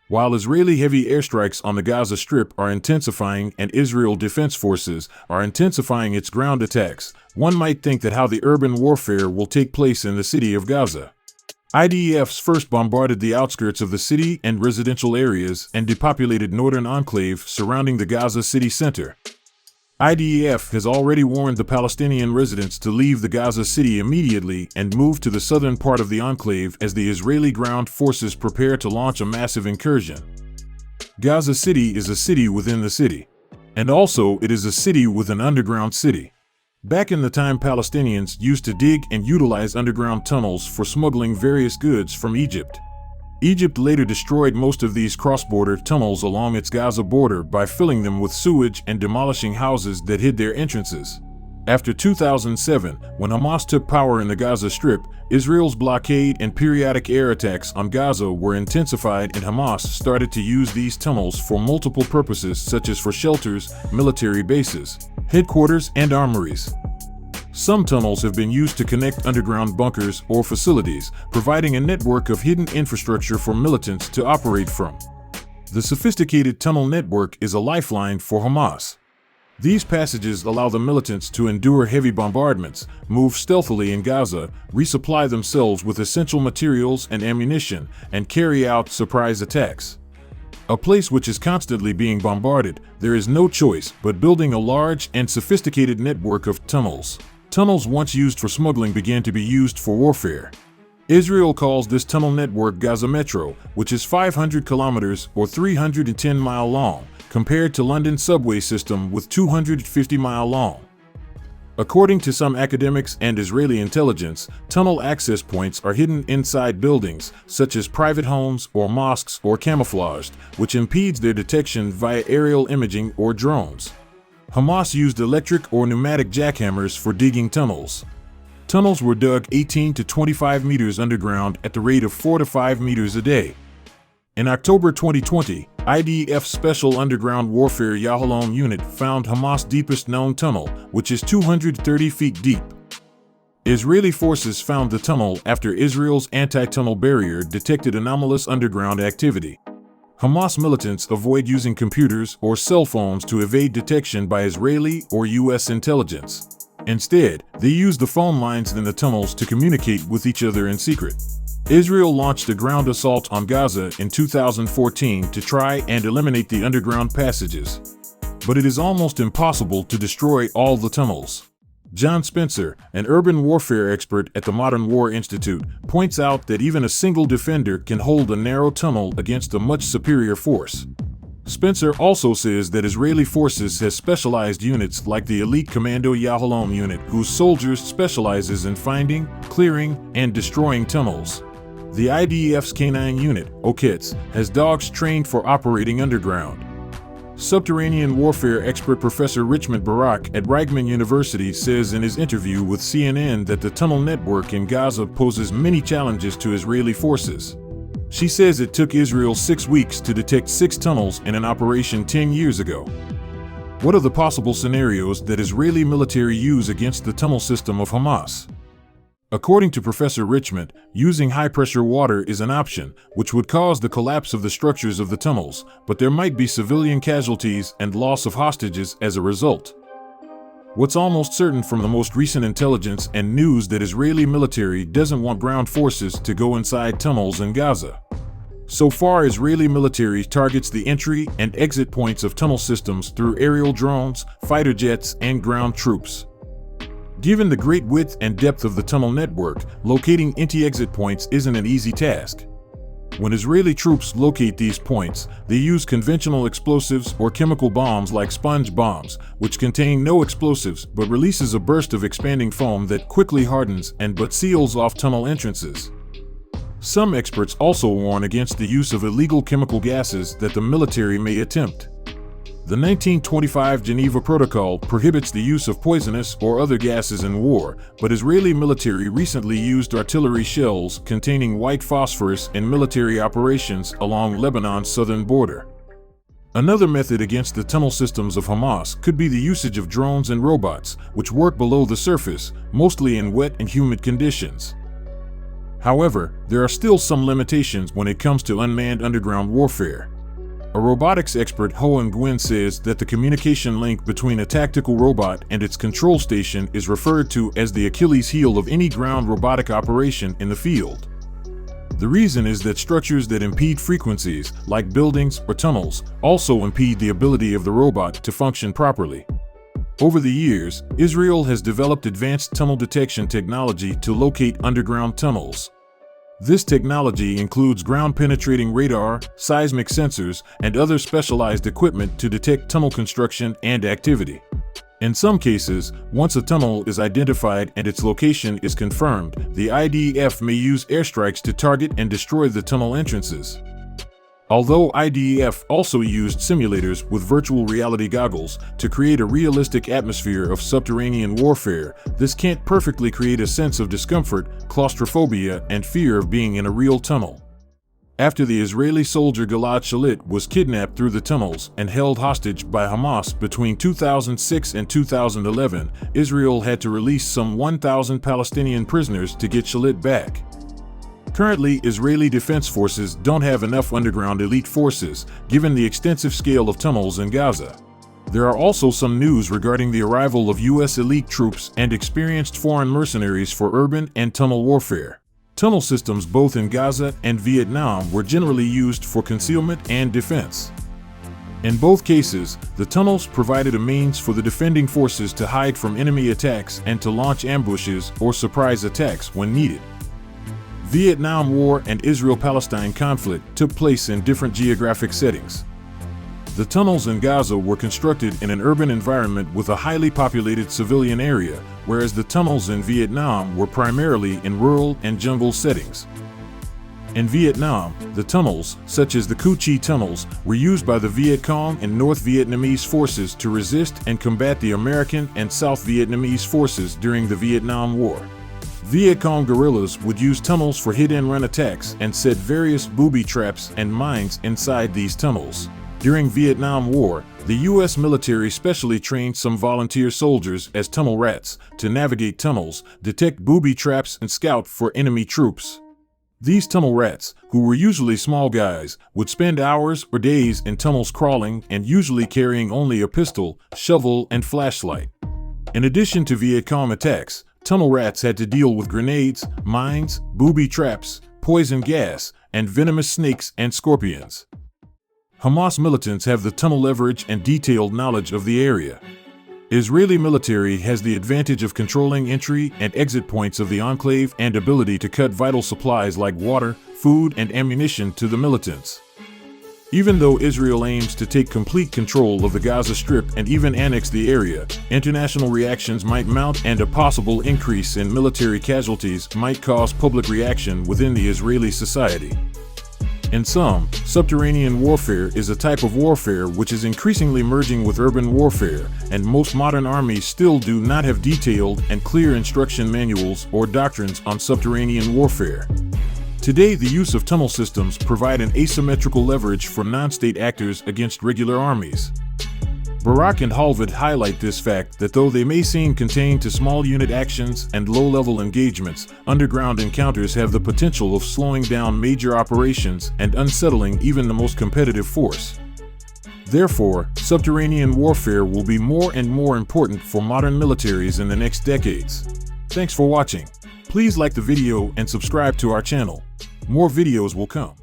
While Israeli heavy airstrikes on the Gaza Strip are intensifying and Israel Defense Forces are intensifying its ground attacks, one might think that how the urban warfare will take place in the city of Gaza. IDFs first bombarded the outskirts of the city and residential areas and depopulated northern enclave surrounding the Gaza city center. IDF has already warned the Palestinian residents to leave the Gaza city immediately and move to the southern part of the enclave as the Israeli ground forces prepare to launch a massive incursion. Gaza City is a city within the city. And also it is a city with an underground city. Back in the time, Palestinians used to dig and utilize underground tunnels for smuggling various goods from Egypt. Egypt later destroyed most of these cross-border tunnels along its Gaza border by filling them with sewage and demolishing houses that hid their entrances. After 2007, when Hamas took power in the Gaza Strip, Israel's blockade and periodic air attacks on Gaza were intensified, and Hamas started to use these tunnels for multiple purposes, such as for shelters, military bases, headquarters, and armories. Some tunnels have been used to connect underground bunkers or facilities, providing a network of hidden infrastructure for militants to operate from. The sophisticated tunnel network is a lifeline for Hamas. These passages allow the militants to endure heavy bombardments, move stealthily in Gaza, resupply themselves with essential materials and ammunition, and carry out surprise attacks. A place which is constantly being bombarded, there is no choice but building a large and sophisticated network of tunnels. Tunnels once used for smuggling began to be used for warfare. Israel calls this tunnel network Gaza Metro, which is 500 kilometers or 310 mile long, compared to London's subway system with 250 mile long. According to some academics and Israeli intelligence, tunnel access points are hidden inside buildings, such as private homes or mosques, or camouflaged, which impedes their detection via aerial imaging or drones. Hamas used electric or pneumatic jackhammers for digging tunnels. Tunnels were dug 18 to 25 meters underground at the rate of 4 to 5 meters a day. In October 2020, IDF Special Underground Warfare Yahalom Unit found Hamas' deepest known tunnel, which is 230 feet deep. Israeli forces found the tunnel after Israel's anti-tunnel barrier detected anomalous underground activity. Hamas militants avoid using computers or cell phones to evade detection by Israeli or U.S. intelligence. Instead, they use the phone lines in the tunnels to communicate with each other in secret. Israel launched a ground assault on Gaza in 2014 to try and eliminate the underground passages. But it is almost impossible to destroy all the tunnels. John Spencer, an urban warfare expert at the Modern War Institute, points out that even a single defender can hold a narrow tunnel against a much superior force. Spencer also says that Israeli forces has specialized units like the elite Commando Yahalom unit, whose soldiers specializes in finding, clearing, and destroying tunnels. The IDF's K9 unit, Wıcked, has dogs trained for operating underground. Subterranean warfare expert Professor Richemond-Barak at Richemond University says in his interview with CNN that the tunnel network in Gaza poses many challenges to Israeli forces. She says it took Israel 6 weeks to detect 6 tunnels in an operation 10 years ago. What are the possible scenarios that Israeli military use against the tunnel system of Hamas? According to Professor Richemond, using high-pressure water is an option, which would cause the collapse of the structures of the tunnels, but there might be civilian casualties and loss of hostages as a result. What's almost certain from the most recent intelligence and news that Israeli military doesn't want ground forces to go inside tunnels in Gaza. So far, Israeli military targets the entry and exit points of tunnel systems through aerial drones, fighter jets, and ground troops. Given the great width and depth of the tunnel network, locating anti-exit points isn't an easy task. When Israeli troops locate these points, they use conventional explosives or chemical bombs like sponge bombs, which contain no explosives but releases a burst of expanding foam that quickly hardens but seals off tunnel entrances. Some experts also warn against the use of illegal chemical gases that the military may attempt. The 1925 Geneva Protocol prohibits the use of poisonous or other gases in war, but Israeli military recently used artillery shells containing white phosphorus in military operations along Lebanon's southern border. Another method against the tunnel systems of Hamas could be the usage of drones and robots, which work below the surface, mostly in wet and humid conditions. However, there are still some limitations when it comes to unmanned underground warfare. A robotics expert, Nguyen, says that the communication link between a tactical robot and its control station is referred to as the Achilles heel of any ground robotic operation in the field. The reason is that structures that impede frequencies, like buildings or tunnels, also impede the ability of the robot to function properly. Over the years, Israel has developed advanced tunnel detection technology to locate underground tunnels. This technology includes ground-penetrating radar, seismic sensors, and other specialized equipment to detect tunnel construction and activity. In some cases, once a tunnel is identified and its location is confirmed, the IDF may use airstrikes to target and destroy the tunnel entrances. Although IDF also used simulators with virtual reality goggles to create a realistic atmosphere of subterranean warfare, this can't perfectly create a sense of discomfort, claustrophobia, and fear of being in a real tunnel. After the Israeli soldier Gilad Shalit was kidnapped through the tunnels and held hostage by Hamas between 2006 and 2011, Israel had to release some 1,000 Palestinian prisoners to get Shalit back. Currently, Israeli defense forces don't have enough underground elite forces, given the extensive scale of tunnels in Gaza. There are also some news regarding the arrival of U.S. elite troops and experienced foreign mercenaries for urban and tunnel warfare. Tunnel systems both in Gaza and Vietnam were generally used for concealment and defense. In both cases, the tunnels provided a means for the defending forces to hide from enemy attacks and to launch ambushes or surprise attacks when needed. Vietnam War and Israel-Palestine conflict took place in different geographic settings. The tunnels in Gaza were constructed in an urban environment with a highly populated civilian area, whereas the tunnels in Vietnam were primarily in rural and jungle settings. In Vietnam, the tunnels, such as the Cu Chi tunnels, were used by the Viet Cong and North Vietnamese forces to resist and combat the American and South Vietnamese forces during the Vietnam War. Viet Cong guerrillas would use tunnels for hit-and-run attacks and set various booby traps and mines inside these tunnels. During Vietnam War, the U.S. military specially trained some volunteer soldiers as tunnel rats to navigate tunnels, detect booby traps, and scout for enemy troops. These tunnel rats, who were usually small guys, would spend hours or days in tunnels crawling and usually carrying only a pistol, shovel, and flashlight. In addition to Viet Cong attacks, tunnel rats had to deal with grenades, mines, booby traps, poison gas, and venomous snakes and scorpions. Hamas militants have the tunnel leverage and detailed knowledge of the area. Israeli military has the advantage of controlling entry and exit points of the enclave and ability to cut vital supplies like water, food, and ammunition to the militants. Even though Israel aims to take complete control of the Gaza Strip and even annex the area, international reactions might mount and a possible increase in military casualties might cause public reaction within the Israeli society. In sum, subterranean warfare is a type of warfare which is increasingly merging with urban warfare, and most modern armies still do not have detailed and clear instruction manuals or doctrines on subterranean warfare. Today, the use of tunnel systems provide an asymmetrical leverage for non-state actors against regular armies. Barak and Holvad highlight this fact that though they may seem contained to small unit actions and low-level engagements, underground encounters have the potential of slowing down major operations and unsettling even the most competitive force. Therefore, subterranean warfare will be more and more important for modern militaries in the next decades. Thanks for watching. Please like the video and subscribe to our channel. More videos will come.